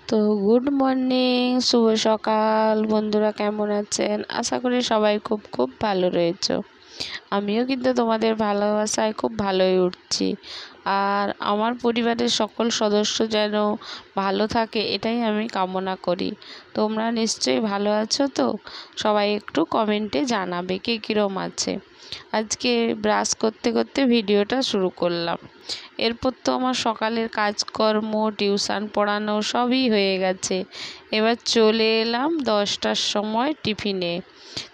তো good morning, শুভ সকাল বন্ধুরা, কেমন আছেন? আশা করি সবাই খুব খুব ভালো রয়েছে। আমিও কিন্তু তোমাদের ভালোবাসায় খুব ভালোই উঠছি। আর আমার পরিবারের সকল সদস্য যেন ভালো থাকে, এটাই আমি কামনা করি। তোমরা নিশ্চয়ই ভালো আছো তো? সবাই একটু কমেন্টে জানাবে কে কীরম আছে। আজকে ব্রাশ করতে করতে ভিডিওটা শুরু করলাম। এরপর তো আমার সকালের কাজকর্ম, টিউশন পড়ানো সবই হয়ে গেছে। এবার চলে এলাম 10টার সময় টিফিনে।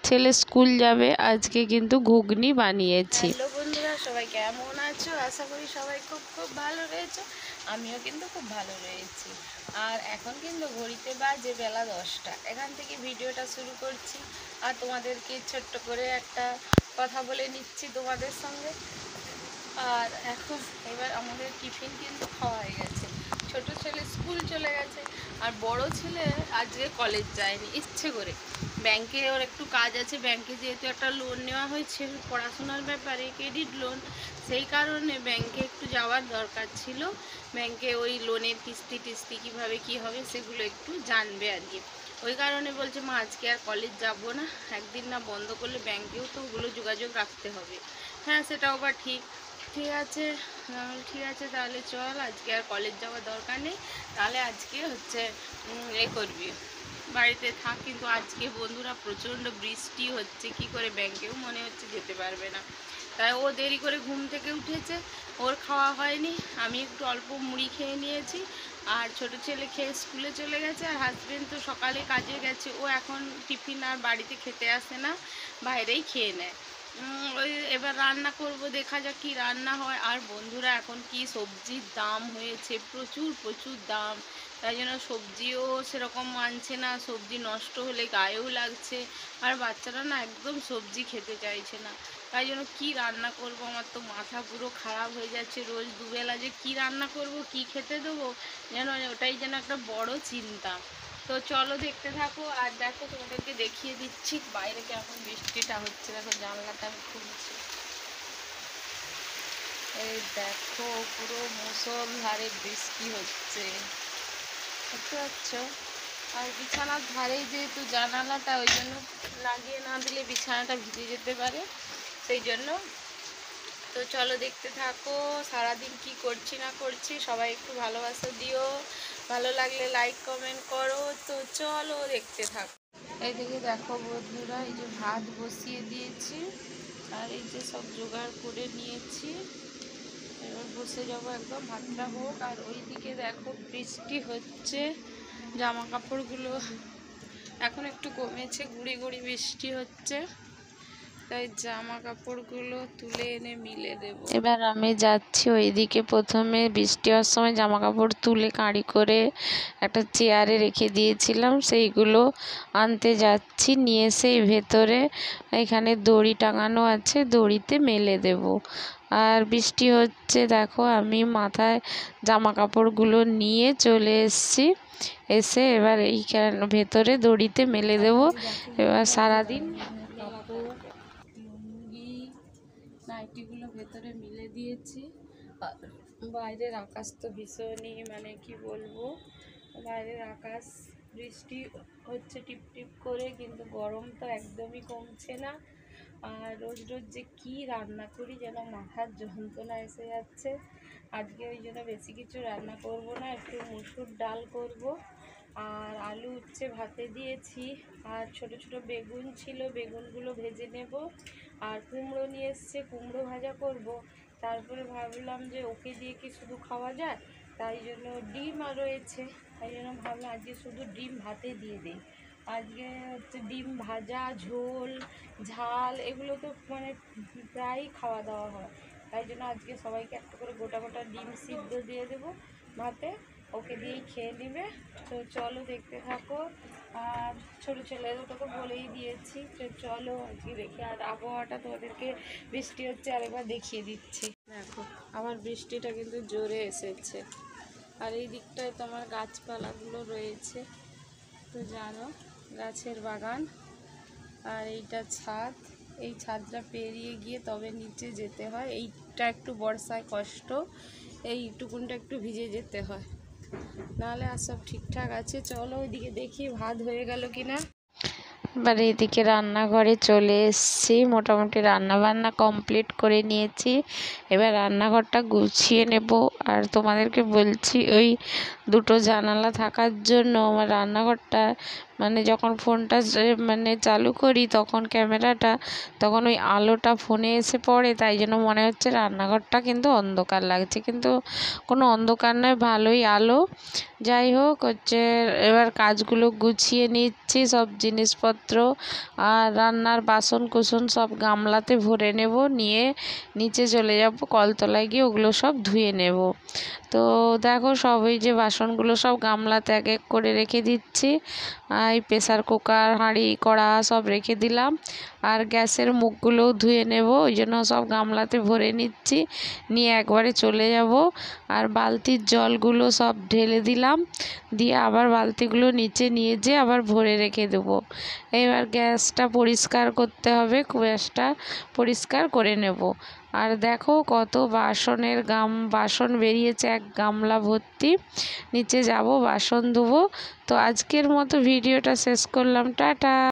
ছেলে স্কুল যাবে, আজকে কিন্তু ঘুগনি বানিয়েছি। হ্যালো বন্ধুরা, সবাই কেমন আছো? আশা করি সবাই খুব খুব ভালো রয়েছে। আমিও কিন্তু খুব ভালো রয়েছি। আর এখন কিন্তু ঘড়িতে বাজে বেলা 10টা। এখান থেকে ভিডিওটা শুরু করছি। আর তোমাদেরকে ছোট্ট করে একটা কথা বলে নিচ্ছি তোমাদের সঙ্গে। আর এখন এবার আমাদের টিফিন কিন্তু খাওয়া হয়ে গেছে। ছোট ছেলে স্কুল চলে গেছে, আর বড় ছেলে আজকে কলেজ যায়নি ইচ্ছে করে। ব্যাংকে ওর একটু কাজ আছে, ব্যাংকে যেহেতু একটা লোন নেওয়া হয়েছে পড়াশোনার ব্যাপারে, ক্রেডিট লোন, সেই কারণে ব্যাংকে একটু যাওয়ার দরকার ছিল। ব্যাংকে ওই লোনের কিস্তি টিস্তি কীভাবে কী হবে সেগুলো একটু জানবে আর কি। ওই কারণে বলছে মা আজকে আর কলেজ যাব না, একদিন না বন্ধ করলে ব্যাংকেও তো ওগুলো যোগাযোগ রাখতে হবে। হ্যাঁ, সেটাও বা ঠিক। ঠিক আছে, ঠিক আছে, তাহলে চল, আজকে আর কলেজ যাওয়ার দরকার নেই। তাহলে আজকে হচ্ছে করবি, বাড়িতে থাক। কিন্তু আজকে বন্ধুরা প্রচণ্ড বৃষ্টি হচ্ছে, কি করে ব্যাংকেও মনে হচ্ছে যেতে পারবে না। তাই ও দেরি করে ঘুম থেকে উঠেছে, ওর খাওয়া হয়নি। আমি একটু অল্প মুড়ি খেয়ে নিয়েছি। আর ছোট ছেলে খেয়ে স্কুলে চলে গেছে। আর হাজবেন্ড তো সকালে কাজে গেছে, ও এখন টিফিন আর বাড়িতে খেতে আসে না, বাইরেই খেয়ে নেয়। ওই এবার রান্না করব, দেখা যাক কি রান্না হয়। আর বন্ধুরা এখন কি সবজির দাম হয়েছে, প্রচুর প্রচুর দাম। তাই জন্য সবজিও সেরকম মানছে না, সবজি নষ্ট হলে গায়েও লাগছে। আর বাচ্চারা না একদম সবজি খেতে চাইছে না। তাই জন্য কী রান্না করব, আমার তো মাথা পুরো খারাপ হয়ে যাচ্ছে। রোজ দুবেলা যে কী রান্না করব, কি খেতে দেবো, যেন ওটাই যেন একটা বড় চিন্তা। তো চলো দেখতে থাকো। আর দেখো, তোমাদেরকে দেখিয়ে দিচ্ছি বাইরে কেমন বৃষ্টিটা হচ্ছে। দেখো, জানলাটা আমি খুলছি, এই দেখো পুরো মুষলধারে বৃষ্টি হচ্ছে, দেখতে পাচ্ছ? আর বিছানার ধারেই যেহেতু জানালাটা, ওই জন্য লাগিয়ে না দিলে বিছানাটা ভিজে যেতে পারে, সেই জন্য। তো চলো দেখতে থাকো সারাদিন কি করছি না করছি। সবাই একটু ভালোবাসা দিও, ভালো লাগলে লাইক কমেন্ট করো। তো চলো দেখতে থাকো। এইদিকে দেখো বন্ধুরা, এই যে ভাত বসিয়ে দিয়েছি, আর এই যে সব জোগাড় করে নিয়েছি। এবার বসে যাবো, একদম ভাতটা হোক। আর ওইদিকে দেখো বৃষ্টি হচ্ছে, জামা কাপড়গুলো এখন একটু কমেছে, গুঁড়ি গুঁড়ি বৃষ্টি হচ্ছে, তাই জামা কাপড়গুলো তুলে এনে মিলে দেব। এবার আমি যাচ্ছি ওইদিকে। প্রথমে বৃষ্টি হওয়ার সময় জামা কাপড় তুলে কাঁড়ি করে একটা চেয়ারে রেখে দিয়েছিলাম, সেইগুলো আনতে যাচ্ছি। নিয়ে এসে ভেতরে এখানে দড়ি টাঙানো আছে, দড়িতে মেলে দেব। আর বৃষ্টি হচ্ছে, দেখো আমি মাথায় জামা কাপড়গুলো নিয়ে চলে এসেছি। এসে এবার এইখানে ভেতরে দড়িতে মেলে দেব। এবার সারাদিন লুঙ্গি নাইটিগুলো ভেতরে মিলে দিয়েছি। বাইরের আকাশ তো ভীষণই, মানে কি বলবো, বাইরের আকাশ বৃষ্টি হচ্ছে টিপ টিপ করে, কিন্তু গরম তো একদমই কমছে না। আর রোজ রোজ যে কি রান্না করি যেন মাথার যন্ত্রণা এসে যাচ্ছে। আজকে ওই জন্য বেশি কিছু রান্না করব না, একটু মুসুর ডাল করব। আর আলু উচ্ছে ভাতে দিয়েছি। আর ছোট ছোট বেগুন ছিল, বেগুনগুলো ভেজে নেব। আর কুমড়ো নিয়ে এসছে, কুমড়ো ভাজা করব। তারপরে ভাবলাম যে ওকে দিয়ে কি শুধু খাওয়া যায়, তাই জন্য ডিম আর রয়েছে, তাই জন্য ভাবলাম আজকে শুধু ডিম ভাতে দিয়ে দিই। আজকে হচ্ছে ডিম ভাজা, ঝোল, ঝাল এগুলো তো মানে প্রায়ই খাওয়া দাওয়া হয়। তাই জন্য আজকে সবাইকে একটা করে গোটা গোটা ডিম সিদ্ধ দিয়ে দেবো ভাতে, ওকে দিয়েই খেয়ে নেবে। তো চলো দেখতে থাকো। আর ছোটো ছেলে দুটোকে বলেই দিয়েছি, তো চলো আজকে দেখি। আর আবহাওয়াটা তোমাদেরকে বৃষ্টি হচ্ছে আরেকবার দেখিয়ে দিচ্ছি। দেখো আবার বৃষ্টিটা কিন্তু জোরে এসেছে। আর এই দিকটায় তো আমার গাছপালাগুলো রয়েছে, তো জানো, গাছের বাগান। আর এইটা ছাদ, এই ছাদটা পেরিয়ে গিয়ে তবে নিচে যেতে হয়। এইটা একটু বর্ষায় কষ্ট, এইটুকুনটা একটু ভিজে যেতে হয়। নাহলে আর সব ঠিকঠাক আছে। চলো ওইদিকে দেখি ভাত হয়ে গেল কিনা। এবার এদিকে রান্নাঘরে চলে এসেছি, মোটামুটি রান্না বান্না কমপ্লিট করে নিয়েছি। এবার রান্নাঘরটা গুছিয়ে নেব। আর তোমাদেরকে বলছি, ওই দুটো জানালা থাকার জন্য আমার রান্নাঘরটা মানে যখন ফোনটা মানে চালু করি তখন ক্যামেরাটা, তখন ওই আলোটা ফোনে এসে পড়ে, তাই জন্য মনে হচ্ছে রান্নাঘরটা কিন্তু অন্ধকার লাগছে, কিন্তু কোনো অন্ধকার নয়, ভালোই আলো। যাই হোক হচ্ছে, এবার কাজগুলো গুছিয়ে নিচ্ছি, সব জিনিসপত্র আর রান্নার বাসন কুসন সব গামলাতে ভরে নেব, নিয়ে নিচে চলে যাব কলতলায় গিয়ে ওগুলো সব ধুয়ে নেব। তো দেখো সব ওই যে বাসনগুলো সব গামলাতে এক এক করে রেখে দিচ্ছি। এই প্রেসার কুকার, হাঁড়ি, কড়া সব রেখে দিলাম। আর গ্যাসের মুখগুলোও ধুয়ে নেব, ওই জন্য সব গামলাতে ভরে নিচ্ছি, নিয়ে একবারে চলে যাব। আর বালতির জলগুলো সব ঢেলে দিলাম, দিয়ে আবার বালতিগুলো নিচে নিয়ে যেয়ে আবার ভরে রেখে দেবো। এবার গ্যাসটা পরিষ্কার করতে হবে, গ্যাসটা পরিষ্কার করে নেব। আর দেখো কত বাসন বেরিয়েছে, এক গামলা ভর্তি। নিচে যাব বাসন ধোবো। তো আজকের মতো ভিডিওটা শেষ করলাম, টাটা।